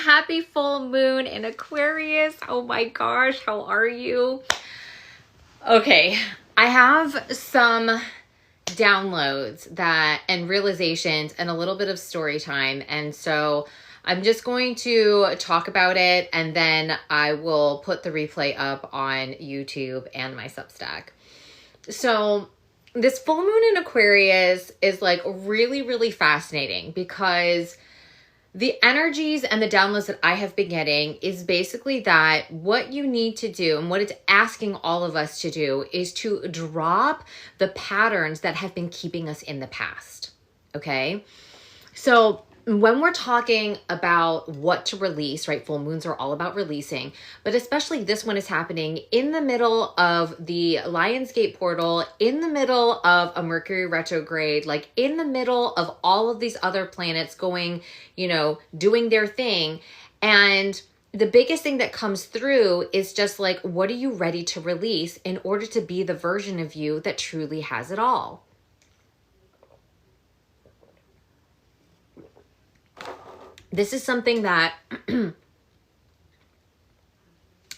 Happy full moon in Aquarius. Oh my gosh, how are you? Okay, I have some downloads and realizations and a little bit of story time. And so I'm just going to talk about it, and then I will put the replay up on YouTube and my Substack. So this full moon in Aquarius is like really, really fascinating because the energies and the downloads that I have been getting is basically that what you need to do and what it's asking all of us to do is to drop the patterns that have been keeping us in the past. Okay. So when we're talking about what to release, right? Full moons are all about releasing, but especially this one is happening in the middle of the Lionsgate Portal, in the middle of a Mercury retrograde, like in the middle of all of these other planets going, doing their thing. And the biggest thing that comes through is just like, what are you ready to release in order to be the version of you that truly has it all? This is something that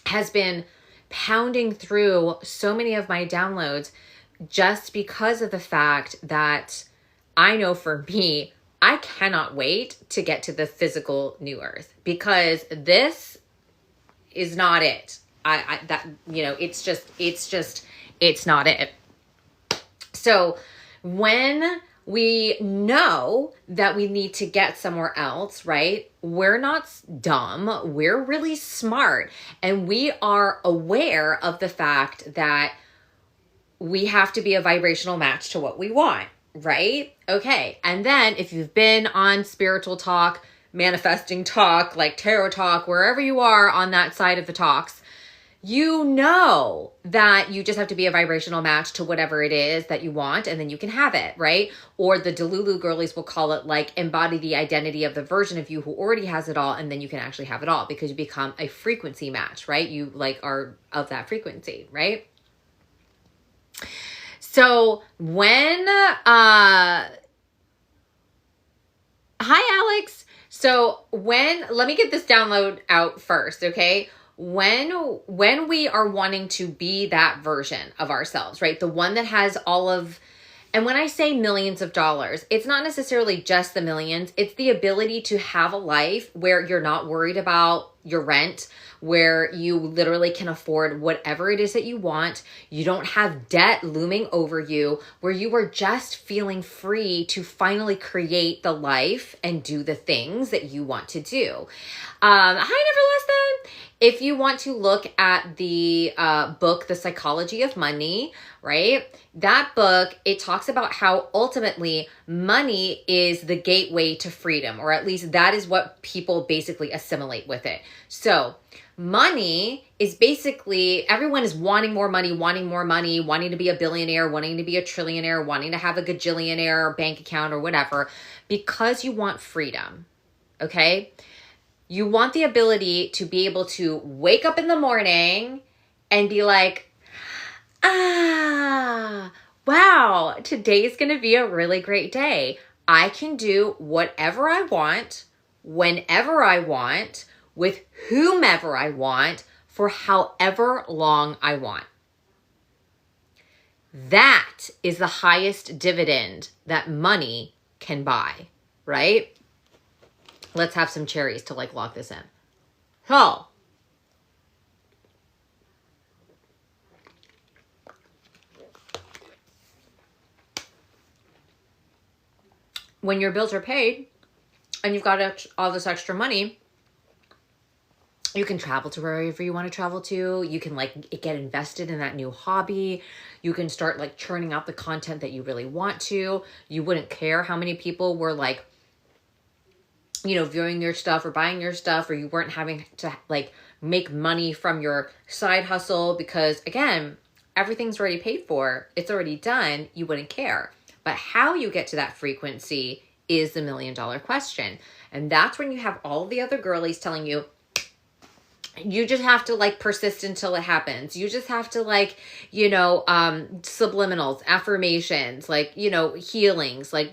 has been pounding through so many of my downloads just because of the fact that I know for me, I cannot wait to get to the physical new earth, because this is not it. It's not it. So when we know that we need to get somewhere else, right? We're not dumb. We're really smart. And we are aware of the fact that we have to be a vibrational match to what we want, right? Okay. And then if you've been on spiritual talk, manifesting talk, like tarot talk, wherever you are on that side of the talks, you know that you just have to be a vibrational match to whatever it is that you want, and then you can have it, right? Or the Delulu girlies will call it like embody the identity of the version of you who already has it all, and then you can actually have it all because you become a frequency match, right? You like are of that frequency, right? So when, hi Alex. So let me get this download out first, okay? When we are wanting to be that version of ourselves, right? The one that has all of, and when I say millions of dollars, it's not necessarily just the millions. It's the ability to have a life where you're not worried about your rent, where you literally can afford whatever it is that you want. You don't have debt looming over you, where you are just feeling free to finally create the life and do the things that you want to do. Hi, Never Less Than. If you want to look at the book, The Psychology of Money, right? That book, it talks about how ultimately money is the gateway to freedom, or at least that is what people basically assimilate with it. So money is basically, everyone is wanting more money, wanting to be a billionaire, wanting to be a trillionaire, wanting to have a gajillionaire bank account or whatever, because you want freedom, okay? You want the ability to be able to wake up in the morning and be like, wow, today's going to be a really great day. I can do whatever I want, whenever I want, with whomever I want, for however long I want. That is the highest dividend that money can buy, right? Let's have some cherries to like lock this in. So, when your bills are paid and you've got all this extra money, you can travel to wherever you want to travel to. You can like get invested in that new hobby. You can start like churning out the content that you really want to. You wouldn't care how many people were like, viewing your stuff or buying your stuff, or you weren't having to like make money from your side hustle because again, everything's already paid for. It's already done. You wouldn't care. But how you get to that frequency is the $1 million question. And that's when you have all the other girlies telling you, You just have to like persist until it happens. You just have to like, you know, subliminals, affirmations, like, you know, healings, like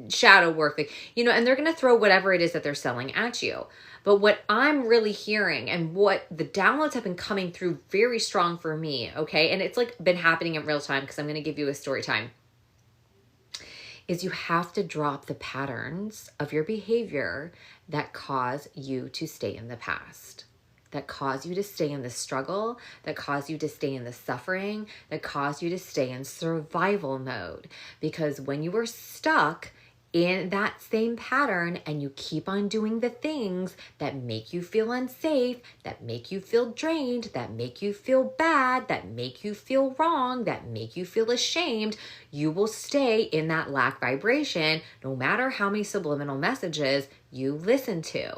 shadow work, like, you know, and they're going to throw whatever it is that they're selling at you. But what I'm really hearing and what the downloads have been coming through very strong for me, okay, and it's like been happening in real time because I'm going to give you a story time, is you have to drop the patterns of your behavior that cause you to stay in the past, that cause you to stay in the struggle, that cause you to stay in the suffering, that cause you to stay in survival mode. Because when you are stuck in that same pattern and you keep on doing the things that make you feel unsafe, that make you feel drained, that make you feel bad, that make you feel wrong, that make you feel ashamed, you will stay in that lack vibration no matter how many subliminal messages you listen to.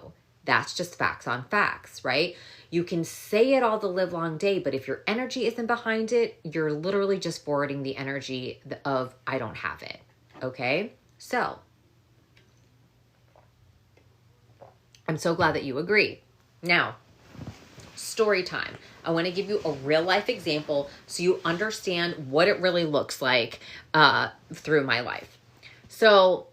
That's just facts on facts, right? You can say it all the live long day, but if your energy isn't behind it, you're literally just forwarding the energy of I don't have it, okay? So, I'm so glad that you agree. Now, story time. I want to give you a real life example so you understand what it really looks like through my life. So,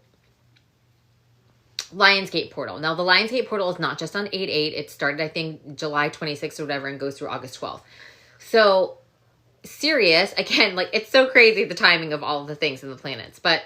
Lionsgate Portal. Now, the Lionsgate Portal is not just on 8/8. It started, I think, July 26th or whatever and goes through August 12th. So, Sirius, again, like, it's so crazy the timing of all of the things in the planets. But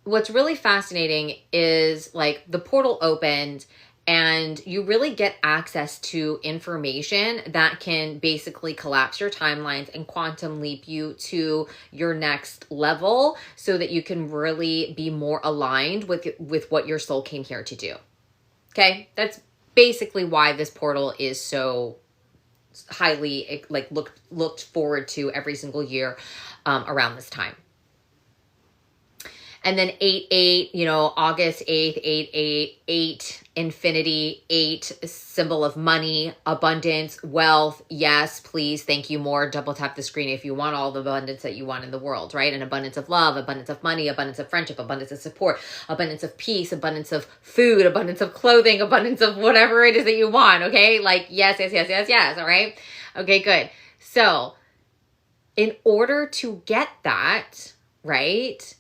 what's really fascinating is, like, the portal opened and you really get access to information that can basically collapse your timelines and quantum leap you to your next level so that you can really be more aligned with what your soul came here to do. Okay? That's basically why this portal is so highly like looked forward to every single year around this time. And then 8/8, you know, August 8th, 8/8, 8, infinity, 8, symbol of money, abundance, wealth. Yes, please, thank you more. Double tap the screen if you want all the abundance that you want in the world, right? An abundance of love, abundance of money, abundance of friendship, abundance of support, abundance of peace, abundance of food, abundance of clothing, abundance of whatever it is that you want, okay? Like, yes, yes, yes, yes, yes, all right? Okay, good. So, in order to get that, right,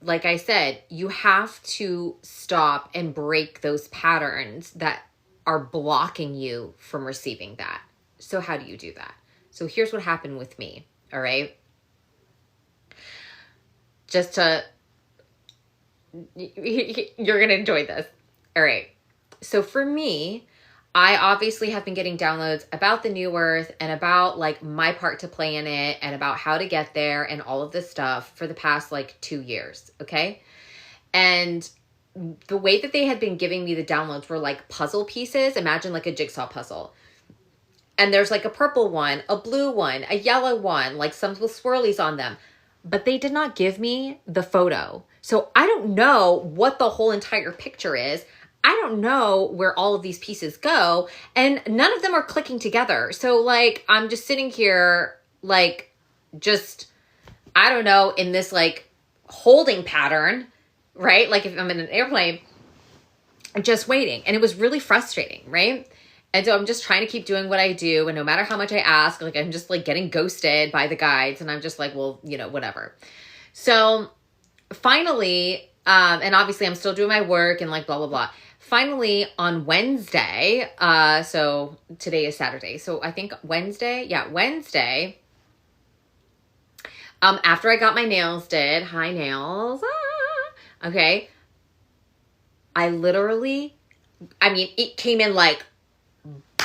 like I said, you have to stop and break those patterns that are blocking you from receiving that. So how do you do that? So here's what happened with me, all right? Just to, you're going to enjoy this. All right. So for me, I obviously have been getting downloads about the new earth and about like my part to play in it and about how to get there and all of this stuff for the past like 2 years. Okay. And the way that they had been giving me the downloads were like puzzle pieces. Imagine like a jigsaw puzzle. And there's like a purple one, a blue one, a yellow one, like some with swirlies on them. But they did not give me the photo. So I don't know what the whole entire picture is. I don't know where all of these pieces go, and none of them are clicking together. So like, I'm just sitting here, like, just, I don't know, in this like holding pattern, right? Like if I'm in an airplane, just waiting. And it was really frustrating, right? And so I'm just trying to keep doing what I do. And no matter how much I ask, like I'm just like getting ghosted by the guides. And I'm just like, well, you know, whatever. So finally, and obviously I'm still doing my work and like blah, blah, blah. Finally, on Wednesday, so today is Saturday. So I think Wednesday, after I got my nails did, hi nails, okay. I literally, I mean, it came in like,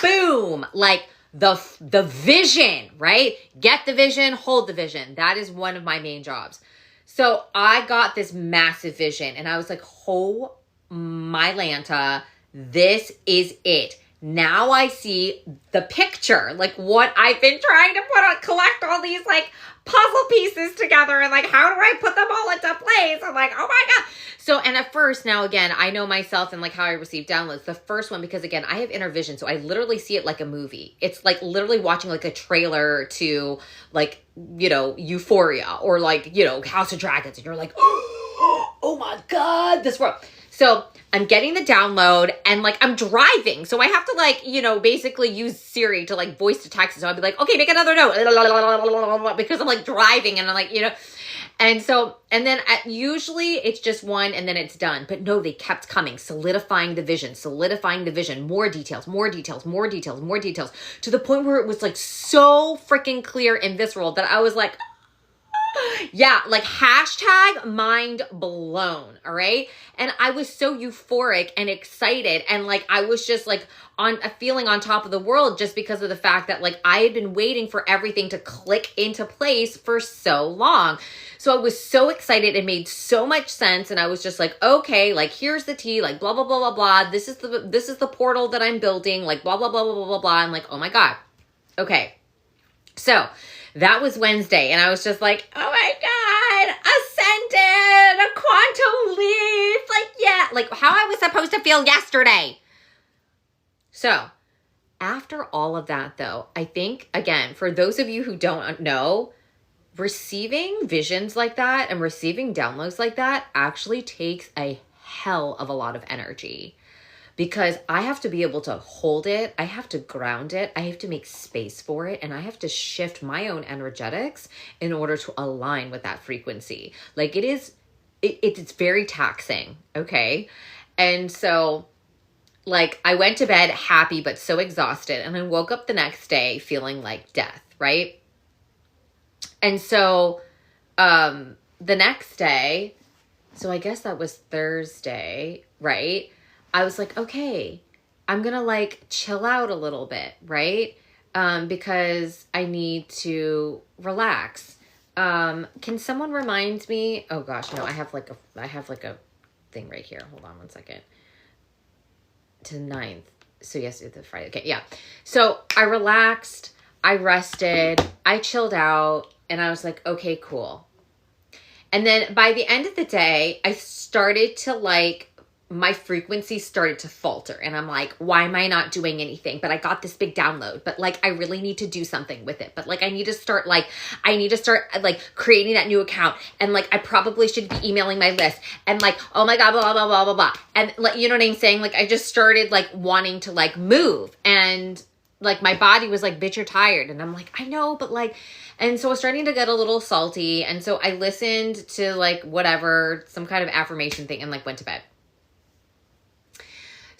boom, like the vision, right? Get the vision, hold the vision. That is one of my main jobs. So I got this massive vision and I was like, oh my Lanta, this is it. Now I see the picture, like what I've been trying to collect all these like puzzle pieces together and like, how do I put them all into place? I'm like, oh my God. So, and at first, now again, I know myself and like how I receive downloads. The first one, because again, I have inner vision. So I literally see it like a movie. It's like literally watching like a trailer to like, you know, Euphoria or like, you know, House of Dragons. And you're like, oh my God, this world. So I'm getting the download and like I'm driving. So I have to like, basically use Siri to like voice to text. So I'll be like, okay, make another note because I'm like driving and I'm like, and so, and then usually it's just one and then it's done. But no, they kept coming, solidifying the vision, more details, to the point where it was like so freaking clear and visceral that I was like, yeah, like hashtag mind blown. All right. And I was so euphoric and excited. And like, I was just like on a feeling on top of the world just because of the fact that like I had been waiting for everything to click into place for so long. So I was so excited. It made so much sense. And I was just like, okay, like here's the tea, like blah, blah, blah, blah, blah. This is the portal that I'm building, like blah, blah, blah, blah, blah, blah, blah. I'm like, oh my God. Okay. So that was Wednesday. And I was just like, oh my God, ascended, a quantum leap. Like, yeah, like how I was supposed to feel yesterday. So after all of that though, I think, again, for those of you who don't know, receiving visions like that and receiving downloads like that actually takes a hell of a lot of energy. Because I have to be able to hold it, I have to ground it, I have to make space for it, and I have to shift my own energetics in order to align with that frequency. Like it's very taxing, okay? And so, like, I went to bed happy but so exhausted, and I woke up the next day feeling like death, right? And so, the next day, so I guess that was Thursday, right? I was like, okay, I'm going to like chill out a little bit, right? Because I need to relax. Can someone remind me? Oh gosh, no, I have like a thing right here. Hold on one second. To 9th. So yes, it's the Friday. Okay. Yeah. So I relaxed, I rested, I chilled out, and I was like, okay, cool. And then by the end of the day, I started to like, my frequency started to falter and I'm like, why am I not doing anything? But I got this big download, but like, I really need to do something with it. But like, I need to start like creating that new account. And like, I probably should be emailing my list and like, oh my God, blah, blah, blah, blah, blah, blah. And like, you know what I'm saying? Like, I just started like wanting to like move and like, my body was like, bitch, you're tired. And I'm like, I know, but like, and so I was starting to get a little salty. And so I listened to like whatever, some kind of affirmation thing and like went to bed.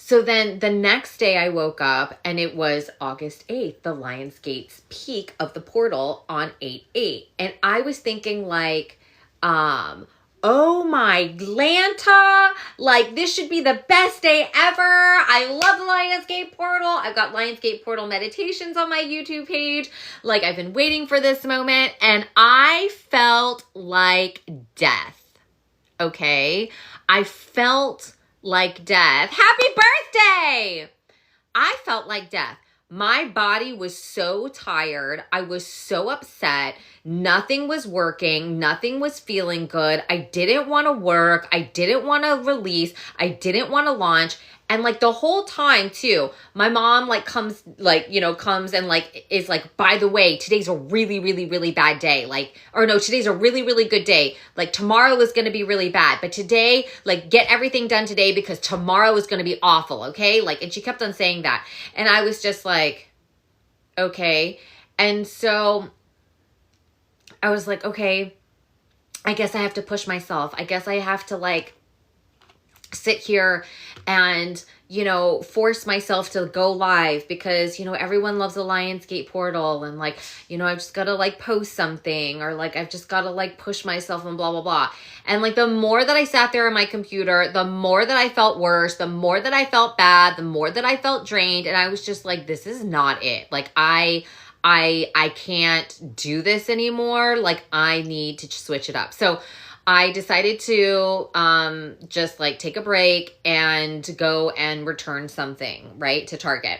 So then the next day I woke up and it was August 8th, the Lionsgate's peak of the portal on 8/8. And I was thinking like, oh my Lanta, like this should be the best day ever. I love the Lionsgate Portal. I've got Lionsgate Portal meditations on my YouTube page. Like I've been waiting for this moment and I felt like death. Okay. I felt like death. Happy birthday! I felt like death. My body was so tired. I was so upset. Nothing was working. Nothing was feeling good. I didn't want to work. I didn't want to release. I didn't want to launch. And like the whole time too, my mom like comes and like is like, by the way, today's a really, really, really bad day. Like, or no, today's a really, really good day. Like tomorrow is going to be really bad, but today, like get everything done today because tomorrow is going to be awful. Okay. Like, and she kept on saying that. And I was just like, okay. And so I was like, okay, I guess I have to push myself. I guess I have to like sit here and, force myself to go live because, everyone loves the Lionsgate Portal and like, I've just got to like post something or like, I've just got to like push myself and blah, blah, blah. And like, the more that I sat there on my computer, the more that I felt worse, the more that I felt bad, the more that I felt drained. And I was just like, this is not it. Like I can't do this anymore. Like I need to switch it up. So I decided to just like take a break and go and return something, right, to Target.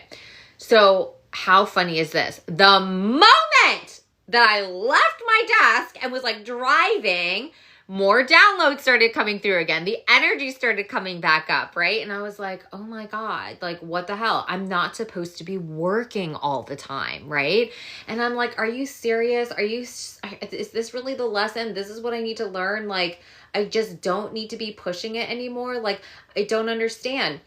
So how funny is this? The moment that I left my desk and was like driving, more downloads started coming through again. The energy started coming back up, right? And I was like, oh my God, like what the hell? I'm not supposed to be working all the time, right? And I'm like, are you serious? Is this really the lesson? This is what I need to learn? Like, I just don't need to be pushing it anymore. Like, I don't understand.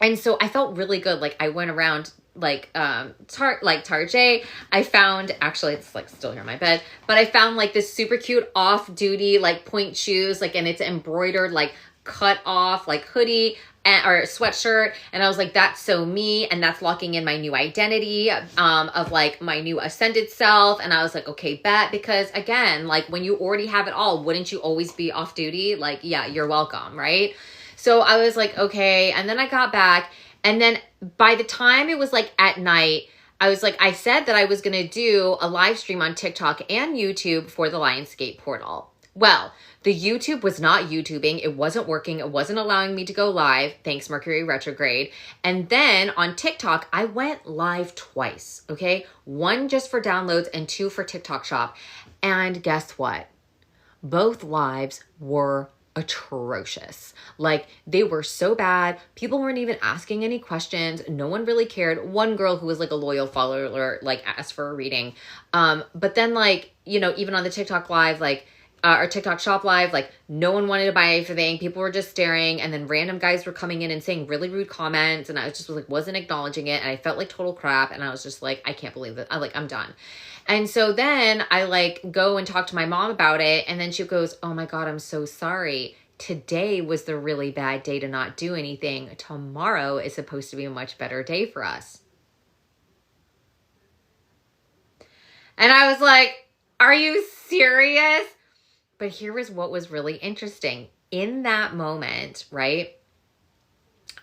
And so I felt really good. Like I went around Tarjay. I found, actually it's like still here in my bed, but I found like this super cute off-duty like point shoes, like, and it's embroidered like cut off like hoodie or sweatshirt. And I was like, that's so me. And that's locking in my new identity of like my new ascended self. And I was like, okay, bet. Because again, like when you already have it all, wouldn't you always be off duty? Like, yeah, you're welcome. Right. So I was like, okay. And then I got back. And then by the time it was like at night, I was like, I said that I was going to do a live stream on TikTok and YouTube for the Lionsgate Portal. Well, the YouTube was not YouTubing. It wasn't working. It wasn't allowing me to go live. Thanks, Mercury retrograde. And then on TikTok, I went live twice. Okay. 1 just for downloads and 2 for TikTok shop. And guess what? Both lives were atrocious. Like they were so bad. People weren't even asking any questions. No one really cared. One girl who was like a loyal follower, like asked for a reading. But then like, you know, even on the TikTok live, like, or TikTok shop live, like no one wanted to buy anything. People were just staring. And then random guys were coming in and saying really rude comments. And I was just like, wasn't acknowledging it. And I felt like total crap. And I was just like, I can't believe it. I'm done. And so then I like go and talk to my mom about it. And then she goes, oh my God, I'm so sorry. Today was the really bad day to not do anything. Tomorrow is supposed to be a much better day for us. And I was like, are you serious? But here was what was really interesting. In that moment, right?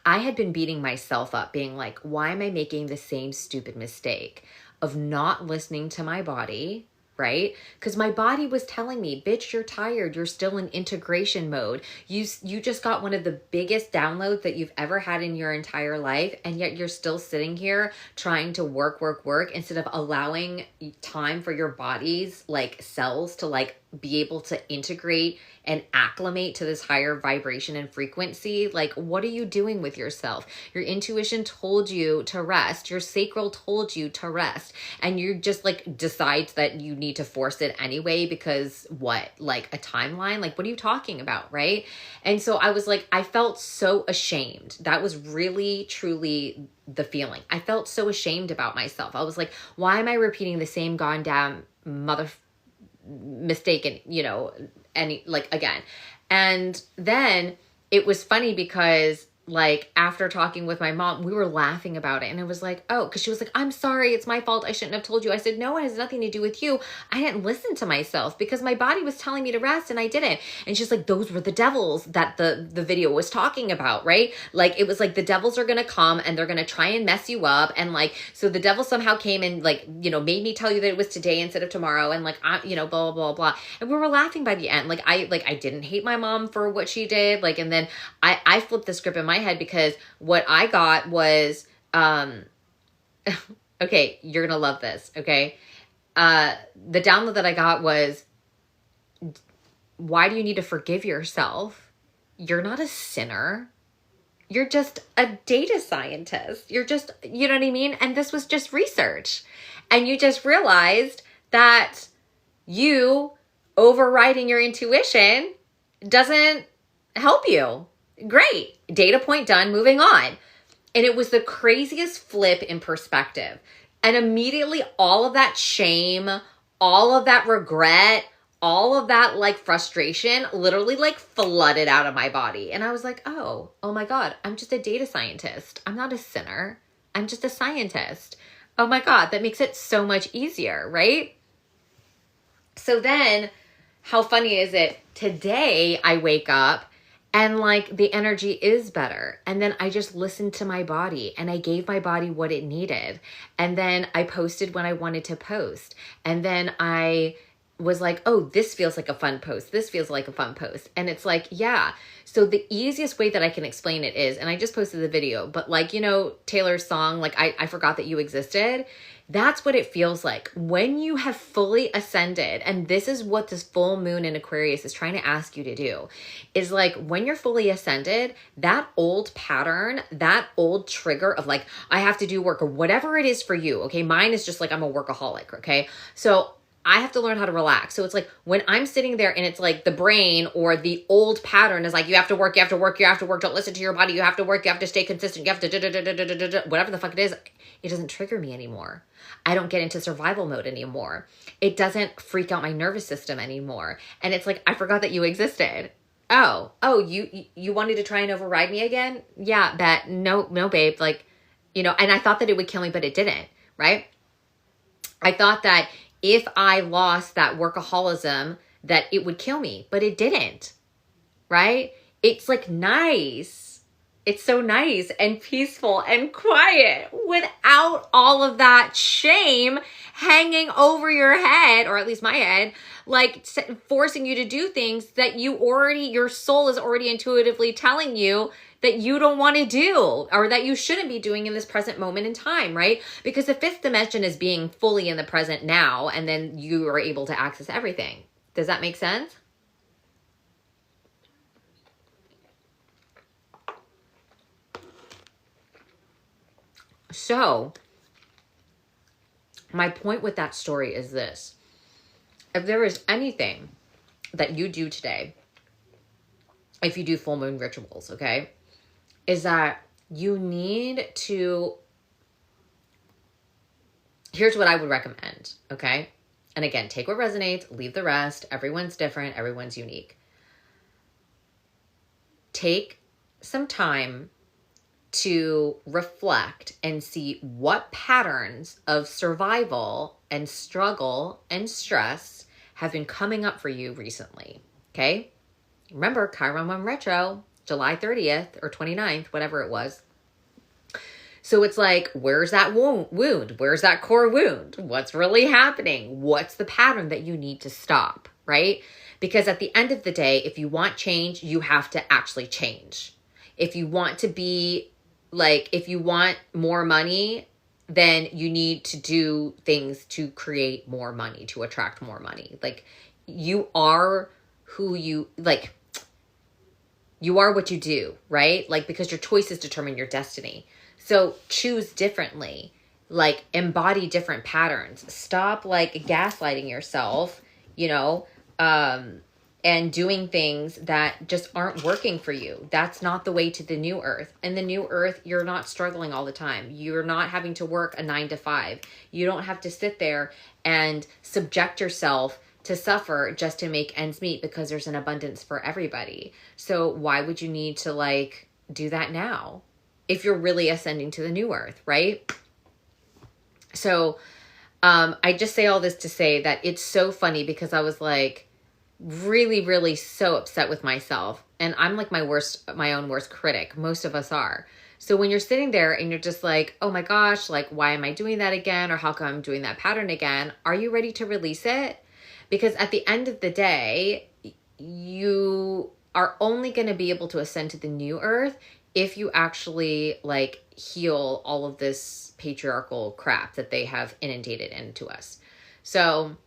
I had been beating myself up, being like, why am I making the same stupid mistake of not listening to my body, right? Because my body was telling me, bitch, you're tired. You're still in integration mode. You just got one of the biggest downloads that you've ever had in your entire life. And yet you're still sitting here trying to work instead of allowing time for your body's like cells to like be able to integrate and acclimate to this higher vibration and frequency. Like, what are you doing with yourself? Your intuition told you to rest. Your sacral told you to rest. And you just like decide that you need to force it anyway because what? Like a timeline? Like, what are you talking about? Right? And so I was like, I felt so ashamed. That was really, truly the feeling. I felt so ashamed about myself. I was like, why am I repeating the same goddamn mistaken, you know, any like again. And then it was funny because like after talking with my mom, we were laughing about it. And it was like, oh, because she was like, I'm sorry, it's my fault. I shouldn't have told you. I said, no, it has nothing to do with you. I didn't listen to myself because my body was telling me to rest and I didn't. And she's like, those were the devils that the video was talking about, right? Like it was like the devils are going to come and they're going to try and mess you up. And like, so the devil somehow came and like, you know, made me tell you that it was today instead of tomorrow. And like, you know, blah, blah, blah, blah. And we were laughing by the end. Like I didn't hate my mom for what she did. Like, and then I flipped the script in my head because what I got was, okay, you're going to love this. Okay. The download that I got was, why do you need to forgive yourself? You're not a sinner. You're just a data scientist. You're just, you know what I mean? And this was just research. And you just realized that you overriding your intuition doesn't help you. Great. Data point done. Moving on. And it was the craziest flip in perspective. And immediately all of that shame, all of that regret, all of that like frustration literally like flooded out of my body. And I was like, oh my God, I'm just a data scientist. I'm not a sinner. I'm just a scientist. Oh my God, that makes it so much easier, right? So then how funny is it? Today I wake up and like the energy is better. And then I just listened to my body and I gave my body what it needed. And then I posted when I wanted to post. And then I was like, oh, this feels like a fun post. This feels like a fun post. And it's like, yeah. So the easiest way that I can explain it is, and I just posted the video, but like, you know, Taylor's song, like I forgot that you existed. That's what it feels like when you have fully ascended. And this is what this full moon in Aquarius is trying to ask you to do, is like when you're fully ascended, that old pattern, that old trigger of like, I have to do work or whatever it is for you. Okay. Mine is just like, I'm a workaholic. Okay. So I have to learn how to relax. So it's like when I'm sitting there and it's like the brain or the old pattern is like, you have to work, you have to work, you have to work. Don't listen to your body. You have to work. You have to stay consistent. You have to whatever the fuck it is. It doesn't trigger me anymore. I don't get into survival mode anymore. It doesn't freak out my nervous system anymore. And it's like, I forgot that you existed. Oh, you wanted to try and override me again? Yeah, bet. No, babe. Like, you know, and I thought that it would kill me, but it didn't, right? I thought that if I lost that workaholism, that it would kill me, but it didn't, right? It's like nice. It's so nice and peaceful and quiet without all of that shame hanging over your head, or at least my head, like forcing you to do things that your soul is already intuitively telling you that you don't want to do or that you shouldn't be doing in this present moment in time, right? Because the fifth dimension is being fully in the present now, and then you are able to access everything. Does that make sense? So, my point with that story is this. If there is anything that you do today, if you do full moon rituals, okay, is that you need to, here's what I would recommend, okay? And again, take what resonates, leave the rest. Everyone's different, everyone's unique. Take some time to reflect and see what patterns of survival and struggle and stress have been coming up for you recently, okay? Remember, Chiron 1 retro, July 30th or 29th, whatever it was. So it's like, where's that wound? Where's that core wound? What's really happening? What's the pattern that you need to stop, right? Because at the end of the day, if you want change, you have to actually change. If you want to be like, if you want more money, then you need to do things to create more money, to attract more money. Like, you are who you, like, you are what you do, right? Like, because your choices determine your destiny. So choose differently, like embody different patterns. Stop like gaslighting yourself, you know, and doing things that just aren't working for you. That's not the way to the new earth. In the new earth, you're not struggling all the time. You're not having to work a 9 to 5. You don't have to sit there and subject yourself to suffer just to make ends meet, because there's an abundance for everybody. So why would you need to like do that now if you're really ascending to the new earth, right? So I just say all this to say that it's so funny, because I was like really, really so upset with myself. And I'm like my own worst critic. Most of us are. So when you're sitting there and you're just like, oh my gosh, like, why am I doing that again? Or how come I'm doing that pattern again? Are you ready to release it? Because at the end of the day, you are only going to be able to ascend to the new earth if you actually like heal all of this patriarchal crap that they have inundated into us. So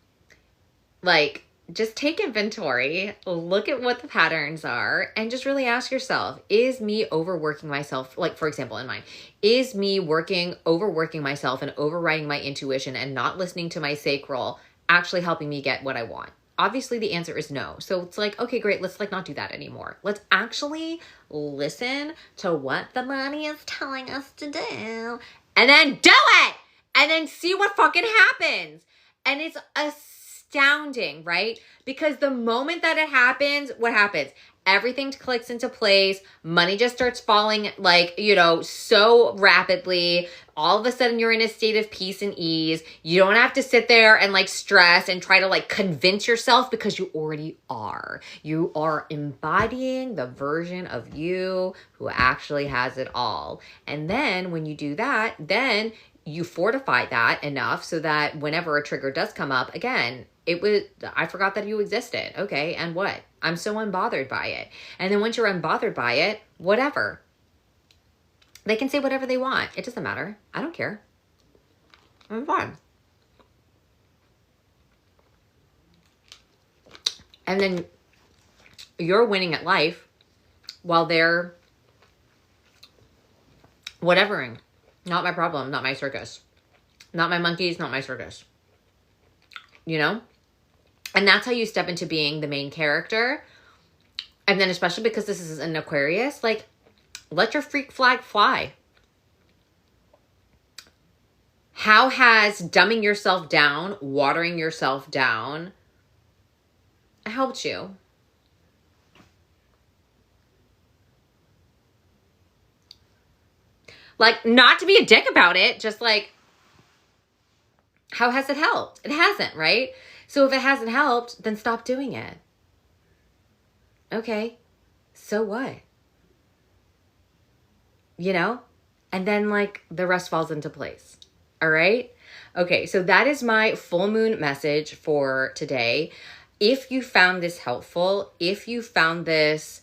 like, just take inventory, look at what the patterns are, and just really ask yourself, is me overworking myself? Like, for example, in mine, is me overworking myself and overriding my intuition and not listening to my sacral actually helping me get what I want? Obviously the answer is no. So it's like, okay, great. Let's like not do that anymore. Let's actually listen to what the body is telling us to do, and then do it, and then see what fucking happens. And it's astounding, right? Because the moment that it happens, what happens? Everything clicks into place. Money just starts falling like, you know, so rapidly. All of a sudden you're in a state of peace and ease. You don't have to sit there and like stress and try to like convince yourself, because you already are. You are embodying the version of you who actually has it all. And then when you do that, then you fortify that enough so that whenever a trigger does come up, again, I forgot that you existed. Okay, and what? I'm so unbothered by it. And then once you're unbothered by it, whatever. They can say whatever they want. It doesn't matter. I don't care. I'm fine. And then you're winning at life while they're whatevering. Not my problem, not my circus. Not my monkeys, not my circus. You know? And that's how you step into being the main character. And then especially because this is an Aquarius, like, let your freak flag fly. How has dumbing yourself down, watering yourself down, helped you? Like, not to be a dick about it, just like, how has it helped? It hasn't, right? So if it hasn't helped, then stop doing it. Okay, so what? You know? And then, like, the rest falls into place. All right? Okay, so that is my full moon message for today. If you found this helpful, if you found this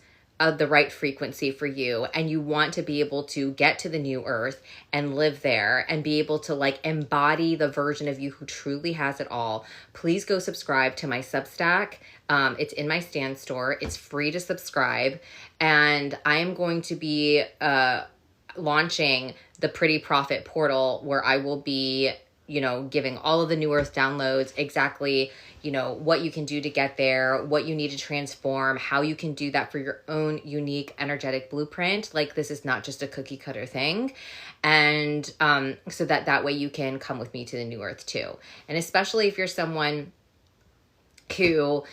the right frequency for you, and you want to be able to get to the new earth and live there and be able to like embody the version of you who truly has it all, please go subscribe to my Substack. It's in my Stan store. It's free to subscribe. And I am going to be launching the Pretty Prophet portal, where I will be, you know, giving all of the new earth downloads, exactly, you know, what you can do to get there, what you need to transform, how you can do that for your own unique energetic blueprint. Like, this is not just a cookie cutter thing. And so that way you can come with me to the new earth too. And especially if you're someone who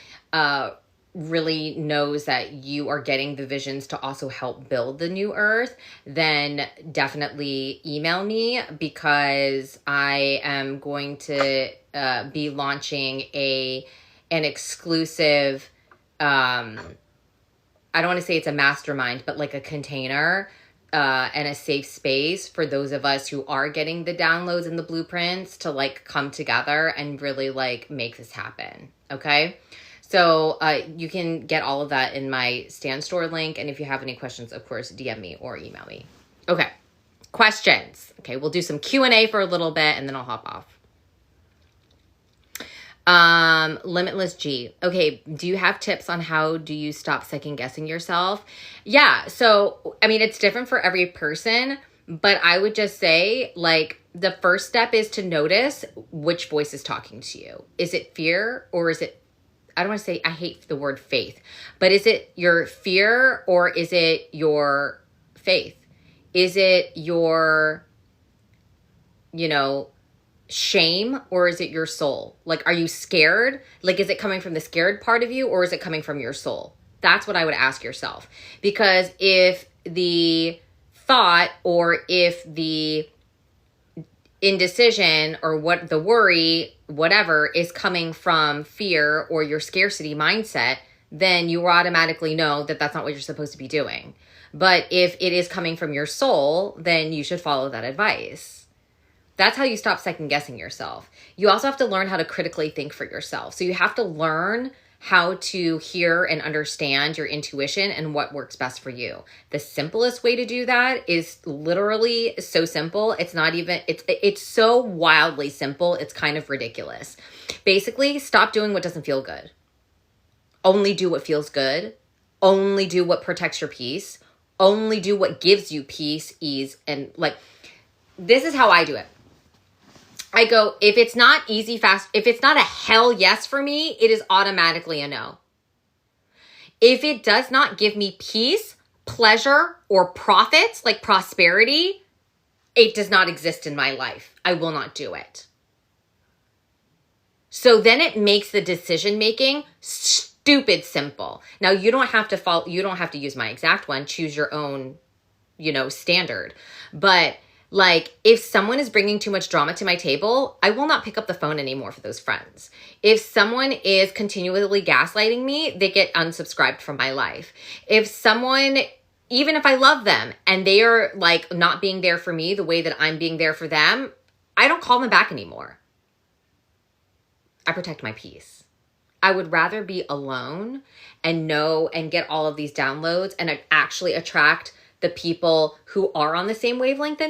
really knows that you are getting the visions to also help build the new earth, then definitely email me, because I am going to be launching an exclusive, I don't want to say it's a mastermind, but like a container and a safe space for those of us who are getting the downloads and the blueprints to like come together and really like make this happen. Okay. So you can get all of that in my Stan store link. And if you have any questions, of course, DM me or email me. Okay. Questions. Okay. We'll do some Q&A for a little bit and then I'll hop off. Limitless G. Okay. Do you have tips on how do you stop second guessing yourself? Yeah. So, I mean, it's different for every person, but I would just say, like, the first step is to notice which voice is talking to you. Is it fear, or is it, I don't want to say, I hate the word faith, but is it your fear or is it your faith? Is it your, you know, shame, or is it your soul? Like, are you scared? Like, is it coming from the scared part of you, or is it coming from your soul? That's what I would ask yourself. Because if the thought, or if the indecision, or what the worry, whatever, is coming from fear or your scarcity mindset, then you automatically know that that's not what you're supposed to be doing. But if it is coming from your soul, then you should follow that advice. That's how you stop second guessing yourself. You also have to learn how to critically think for yourself. So you have to learn how to hear and understand your intuition and what works best for you. The simplest way to do that is literally so simple. It's not even, it's so wildly simple. It's kind of ridiculous. Basically, stop doing what doesn't feel good. Only do what feels good. Only do what protects your peace. Only do what gives you peace, ease, and like, this is how I do it. I go, if it's not easy, fast, if it's not a hell yes for me, it is automatically a no. If it does not give me peace, pleasure, or profits, like prosperity, it does not exist in my life. I will not do it. So then it makes the decision making stupid simple. Now you don't have to follow, you don't have to use my exact one, choose your own, you know, standard. But like, if someone is bringing too much drama to my table, I will not pick up the phone anymore for those friends. If someone is continually gaslighting me, they get unsubscribed from my life. If someone, even if I love them and they are like not being there for me the way that I'm being there for them, I don't call them back anymore. I protect my peace. I would rather be alone and know and get all of these downloads and actually attract the people who are on the same wavelength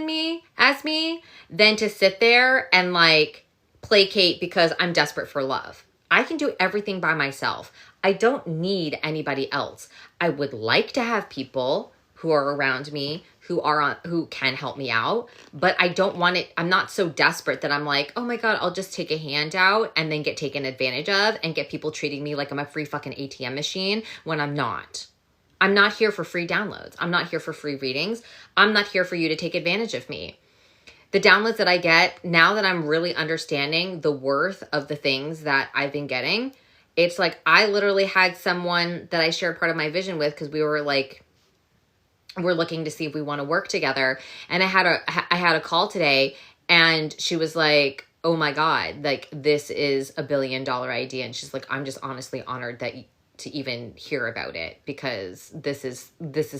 as me than to sit there and like placate because I'm desperate for love. I can do everything by myself. I don't need anybody else. I would like to have people who are around me who can help me out, but I don't want it. I'm not so desperate that I'm like, oh my God, I'll just take a handout and then get taken advantage of and get people treating me like I'm a free fucking ATM machine when I'm not. I'm not here for free downloads. I'm not here for free readings. I'm not here for you to take advantage of me. The downloads that I get now that I'm really understanding the worth of the things that I've been getting, it's like I literally had someone that I shared part of my vision with because we're looking to see if we want to work together. And I had a call today and she was like, oh my God, like this is $1 billion idea. And she's like, I'm just honestly honored to even hear about it because this is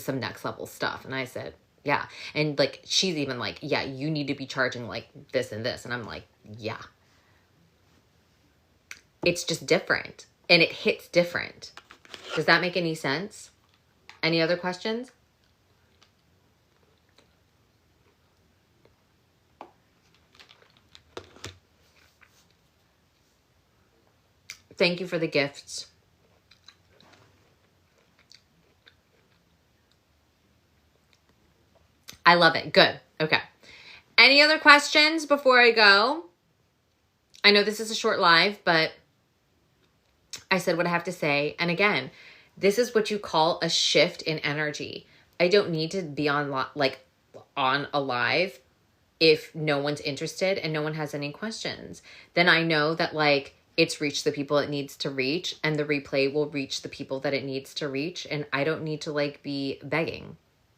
some next level stuff. And I said, yeah. And like, she's even like, yeah, you need to be charging like this and this. And I'm like, yeah, it's just different and it hits different. Does that make any sense? Any other questions? Thank you for the gifts. I love it. Good. Okay. Any other questions before I go? I know this is a short live, but I said what I have to say. And again, this is what you call a shift in energy. I don't need to be on a live if no one's interested and no one has any questions. Then I know that like it's reached the people it needs to reach and the replay will reach the people that it needs to reach. And I don't need to like be begging.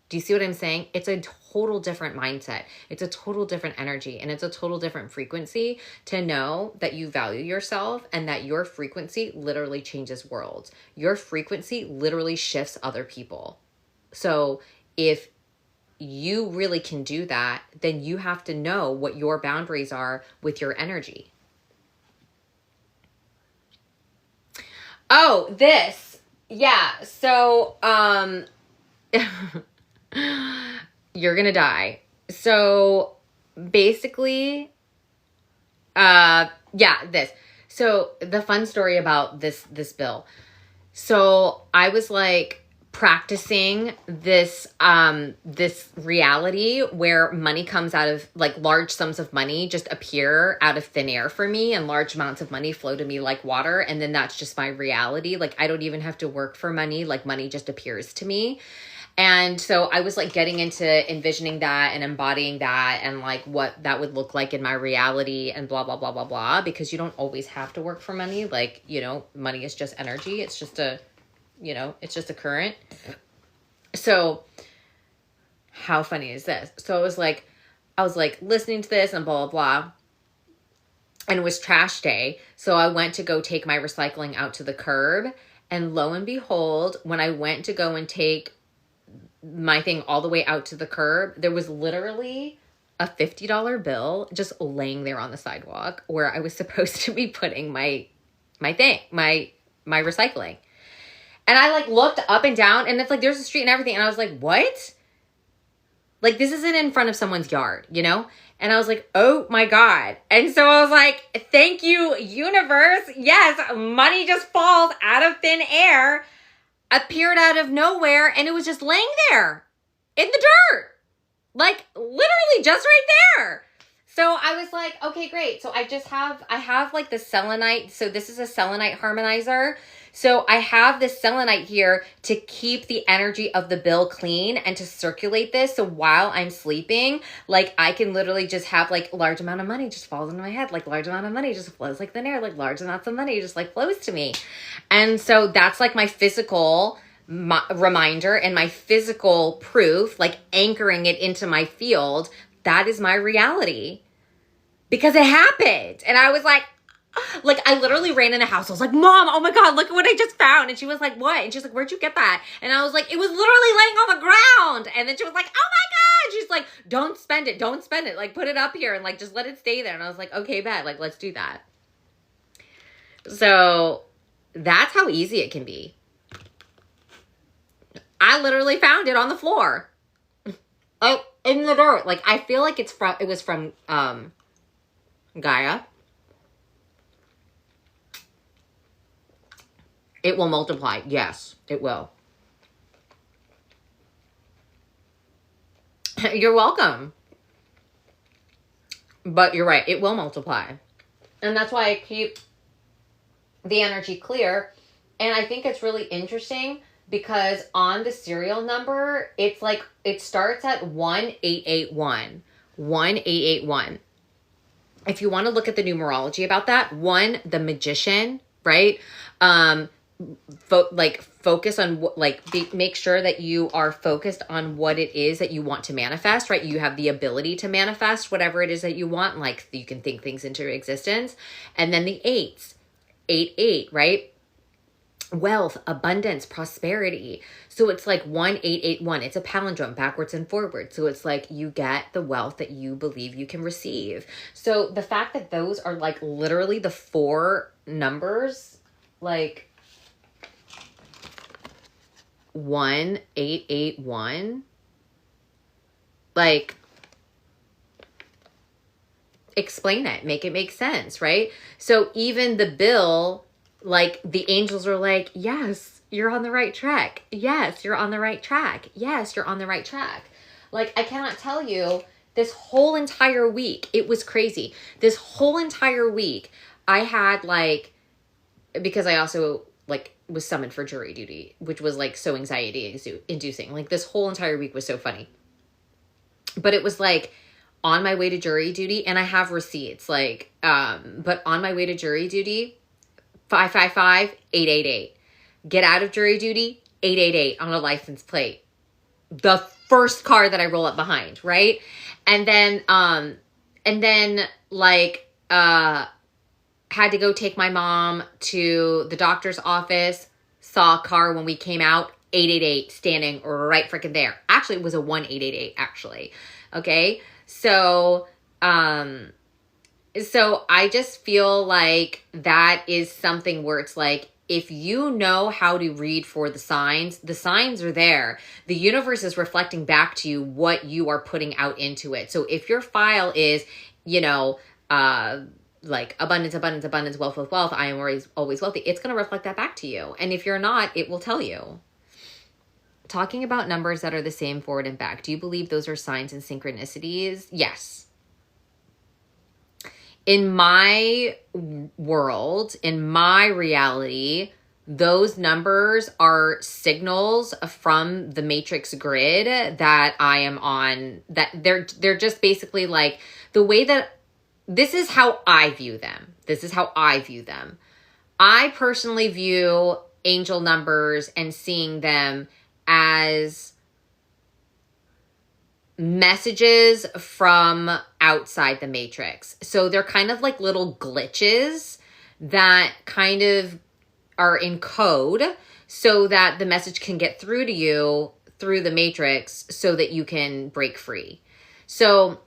Do you see what I'm saying? It's a total different mindset. It's a total different energy and it's a total different frequency to know that you value yourself and that your frequency literally changes worlds. Your frequency literally shifts other people. So if you really can do that, then you have to know what your boundaries are with your energy. Oh, this. Yeah. So, you're going to die. So basically, this. So the fun story about this bill. So I was like practicing this reality where money comes out of like large sums of money just appear out of thin air for me and large amounts of money flow to me like water. And then that's just my reality. Like I don't even have to work for money. Like money just appears to me. And so I was like getting into envisioning that and embodying that and like what that would look like in my reality and blah, blah, blah, blah, blah, because you don't always have to work for money. Like, money is just energy. It's just it's just a current. So how funny is this? So I was like listening to this and blah, blah, blah. And it was trash day. So I went to go take my recycling out to the curb. And lo and behold, when I went to go and take my thing all the way out to the curb, there was literally a $50 bill just laying there on the sidewalk where I was supposed to be putting my recycling. And I like looked up and down and it's like, there's a street and everything. And I was like, what? Like, this isn't in front of someone's yard, And I was like, oh my God. And so I was like, thank you, universe. Yes, money just falls out of thin air, appeared out of nowhere, and it was just laying there in the dirt. Like, literally just right there. So I was like, okay, great. So I have like the selenite. So this is a selenite harmonizer. So I have this selenite here to keep the energy of the bill clean and to circulate this. So while I'm sleeping, like I can literally just have like large amount of money just falls into my head. Like large amount of money just flows like thin air. Like large amounts of money just like flows to me. And so that's like my physical reminder and my physical proof, like anchoring it into my field. That is my reality because it happened. And I was like I literally ran in the house. I was like, Mom, oh my God, look at what I just found. And she was like, what? And she's like, where'd you get that? And I was like, it was literally laying on the ground. And then she was like, oh my God. She's like, don't spend it. Don't spend it. Like, put it up here and like, just let it stay there. And I was like, okay, bet. Like, let's do that. So that's how easy it can be. I literally found it on the floor. Like, in the dirt. Like, I feel like it was from, Gaia. It will multiply. Yes, it will. You're welcome. But you're right. It will multiply. And that's why I keep the energy clear. And I think it's really interesting because on the serial number, it's like, it starts at 1881. 1881. If you want to look at the numerology about that, 1, the magician, right? Focus on make sure that you are focused on what it is that you want to manifest, right? You have the ability to manifest whatever it is that you want. Like, you can think things into existence. And then the 8s, 8, right? Wealth, abundance, prosperity. So it's like 1881. It's a palindrome, backwards and forward. So it's like you get the wealth that you believe you can receive. So the fact that those are like literally the 4 numbers, like 1881, like, explain it, make it make sense, right? So even the bill, like, the angels are like, yes, you're on the right track. Yes, you're on the right track. Yes, you're on the right track. Like, I cannot tell you, this whole entire week, it was crazy. This whole entire week, I had like, because I also like was summoned for jury duty, which was like so anxiety inducing. Like, this whole entire week was so funny. But it was like on my way to jury duty, and I have receipts, like, but on my way to jury duty, 555-888. Get out of jury duty, 888 on a license plate. The first car that I roll up behind, right? And then had to go take my mom to the doctor's office. Saw a car when we came out, 888 standing right freaking there. Actually, it was a 1888 actually. Okay. So I just feel like that is something where it's like, if you know how to read for the signs are there. The universe is reflecting back to you what you are putting out into it. So if your file is, like abundance, abundance, abundance, wealth, wealth, wealth, I am always wealthy, it's going to reflect that back to you. And if you're not, it will tell you. Talking about numbers that are the same forward and back. Do you believe those are signs and synchronicities? Yes. In my world, in my reality, those numbers are signals from the matrix grid that I am on, that they're just basically like the way that, this is how I view them. This is how I view them. I personally view angel numbers and seeing them as messages from outside the matrix. So they're kind of like little glitches that kind of are in code so that the message can get through to you through the matrix so that you can break free. So,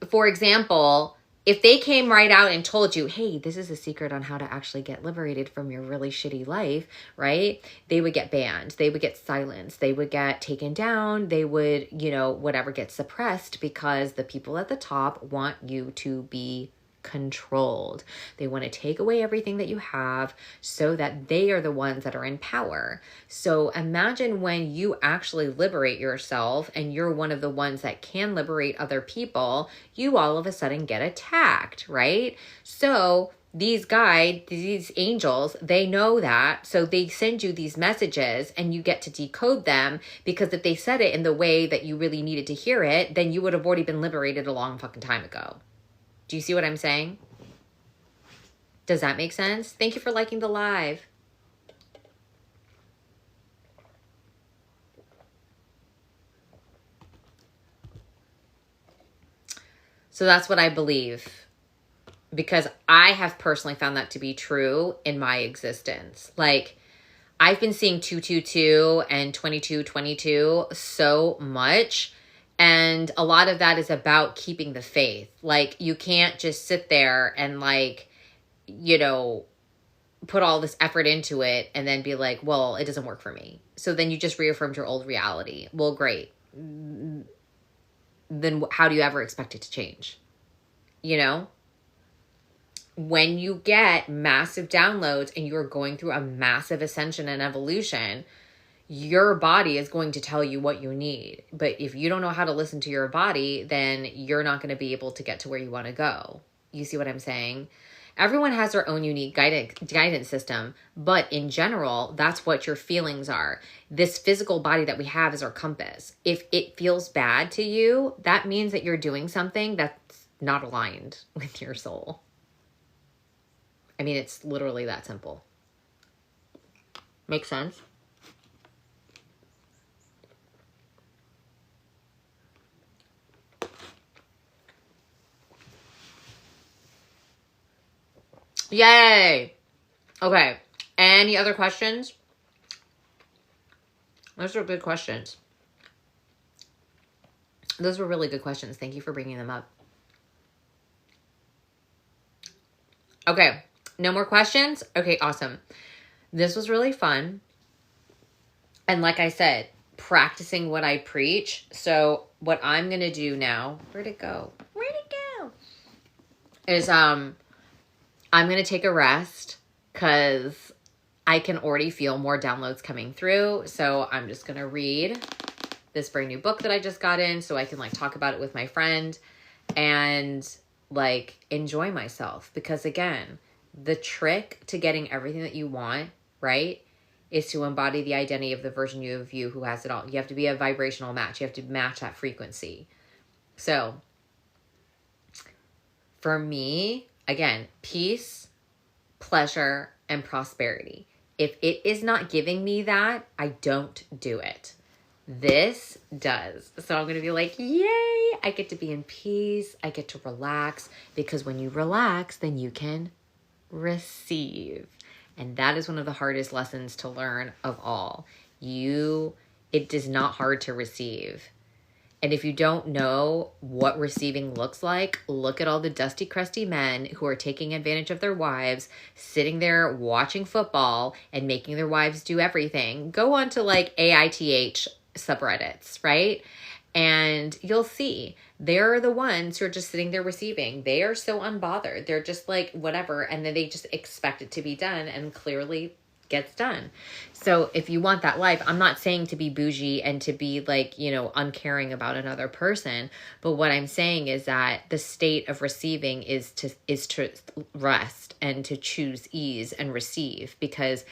for example, if they came right out and told you, hey, this is a secret on how to actually get liberated from your really shitty life, right? They would get banned. They would get silenced. They would get taken down. They would, whatever, get suppressed because the people at the top want you to be controlled. They want to take away everything that you have so that they are the ones that are in power. So imagine when you actually liberate yourself and you're one of the ones that can liberate other people, you all of a sudden get attacked, right? So these guides, these angels, they know that. So they send you these messages and you get to decode them, because if they said it in the way that you really needed to hear it, then you would have already been liberated a long fucking time ago. Do you see what I'm saying? Does that make sense? Thank you for liking the live. So that's what I believe, because I have personally found that to be true in my existence. Like, I've been seeing 222 and 2222 so much. And a lot of that is about keeping the faith. Like, you can't just sit there and like, you know, put all this effort into it and then be like, well, it doesn't work for me. So then you just reaffirmed your old reality. Well, great. Then how do you ever expect it to change? You know? When you get massive downloads and you're going through a massive ascension and evolution, your body is going to tell you what you need. But if you don't know how to listen to your body, then you're not going to be able to get to where you want to go. You see what I'm saying? Everyone has their own unique guidance system, but in general, that's what your feelings are. This physical body that we have is our compass. If it feels bad to you, that means that you're doing something that's not aligned with your soul. I mean, it's literally that simple. Make sense? Yay! Okay. Any other questions? Those are good questions. Those were really good questions. Thank you for bringing them up. Okay. No more questions? Okay, awesome. This was really fun. And like I said, practicing what I preach. So what I'm going to do now, where'd it go? Is I'm going to take a rest because I can already feel more downloads coming through. So I'm just going to read this brand new book that I just got in so I can like talk about it with my friend and like enjoy myself. Because again, the trick to getting everything that you want, right, is to embody the identity of the version of you who has it all. You have to be a vibrational match. You have to match that frequency. So for me, again, peace, pleasure, and prosperity. If it is not giving me that, I don't do it. This does. So I'm going to be like, yay, I get to be in peace. I get to relax, because when you relax, then you can receive. And that is one of the hardest lessons to learn of all. It is not hard to receive. And if you don't know what receiving looks like, look at all the dusty, crusty men who are taking advantage of their wives, sitting there watching football and making their wives do everything. Go on to like AITH subreddits, right? And you'll see they're the ones who are just sitting there receiving. They are so unbothered. They're just like, whatever. And then they just expect it to be done, and clearly gets done. So if you want that life, I'm not saying to be bougie and to be like, you know, uncaring about another person. But what I'm saying is that the state of receiving is to rest and to choose ease and receive, because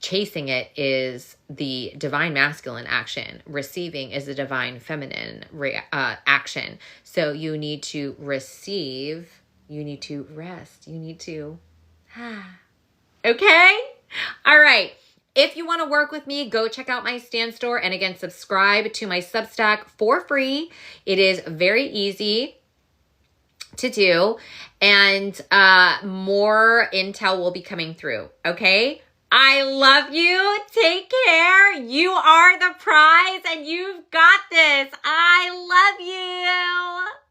chasing it is the divine masculine action. Receiving is the divine feminine action. So you need to receive. You need to rest. You need to... Okay? All right. If you want to work with me, go check out my Stan store. And again, subscribe to my Substack for free. It is very easy to do. And more intel will be coming through. Okay? I love you. Take care. You are the prize and you've got this. I love you.